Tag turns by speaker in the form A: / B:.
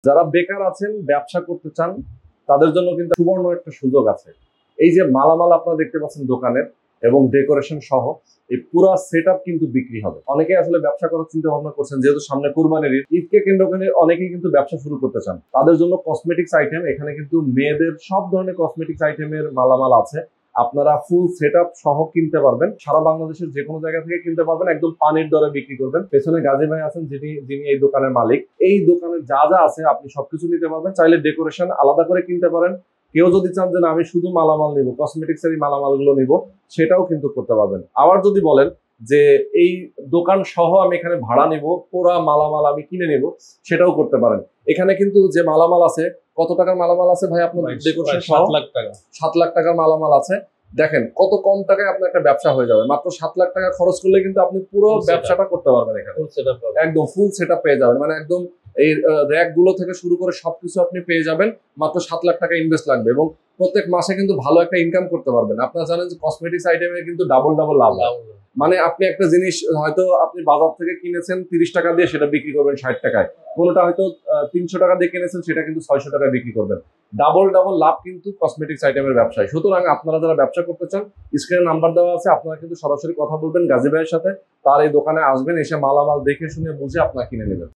A: যারা বেকার আছেন, ব্যবসা করতে চান, তাদের জন্য কিন্তু সুবর্ণ একটা সুযোগ আছে। এই যে মালামাল আপনারা দেখতে পাচ্ছেন দোকানের এবং ডেকোরেশন সহ এই পুরা সেটআপ কিন্তু বিক্রি হবে। অনেকেই আসলে ব্যবসা করার চিন্তা ভাবনা করছেন, যেহেতু সামনে কুরবানির ঈদ, ঈদকে কেন্দ্র করে অনেকেই কিন্তু ব্যবসা শুরু করতে চান। তাদের জন্য কসমেটিক্স আইটেম, এখানে কিন্তু মেয়েদের সব ধরনের কসমেটিক্স আইটেমের মালামাল আছে। আপনারা ফুল সেটআপ সহ কিনতে পারবেন, সারা বাংলাদেশের যে কোনো জায়গা থেকে কিনতে পারবেন, একদম পানির দরে বিক্রি করবেন। পেছনে গাজী ভাই আছেন, যিনি এই দোকানের মালিক। এই দোকানে যা যা আছে আপনি সবকিছু নিতে পারবেন। চাইলে ডেকোরেশন আলাদা করে কিনতে পারেন। কেউ যদি চান যে না আমি শুধু মালামাল নিব, কসমেটিক্স এর মালামাল গুলো নিব, সেটাও কিন্তু করতে পারবেন। আবার যদি বলেন যে এই দোকান সহ আমি এখানে ভাড়া নিব, পুরা মালামাল আমি কিনে নিব, সেটাও করতে পারেন। এখানে কিন্তু যে মালামাল আছে, কত টাকার মালামাল আছে ভাই আপনার ডেকোরেশন সহ?
B: 7 লাখ টাকা।
A: 7 লাখ টাকার মালামাল আছে। দেখেন কত কম টাকায় আপনার একটা ব্যবসা হয়ে যাবে। মাত্র 7 লাখ টাকা খরচ করলে কিন্তু আপনি পুরো ব্যবসাটা করতে পারবেন। এখানে একদম ফুল সেটআপ পেয়ে যাবেন, মানে একদম এই র‍্যাক গুলো থেকে শুরু করে সবকিছু আপনি পেয়ে যাবেন। মাত্র 7 লাখ টাকা ইনভেস্ট লাগবে এবং প্রত্যেক মাসে কিন্তু ভালো একটা ইনকাম করতে পারবেন। আপনারা জানেন যে কসমেটিক্স আইটেমে কিন্তু ডাবল লাভ হয়। মানে আপনি একটা জিনিস হয়তো আপনি বাজার থেকে কিনেছেন 30 টাকা দিয়ে, সেটা বিক্রি করবেন 60 টাকায়। কোনোটা হয়তো 300 টাকা দিয়ে কিনেছেন, সেটা কিন্তু 600 টাকায় বিক্রি করবেন। ডাবল লাভ কিন্তু কসমেটিক্স আইটেমের ব্যবসায়। সুতরাং আপনারা যারা ব্যবসা করতে চান, স্ক্রিনে নাম্বার দেওয়া আছে, আপনারা কিন্তু সরাসরি কথা বলবেন গাজী ভাইয়ের সাথে। তার এই দোকানে আসবেন, এসে মালামাল দেখে শুনে বুঝে আপনারা কিনে নেবেন।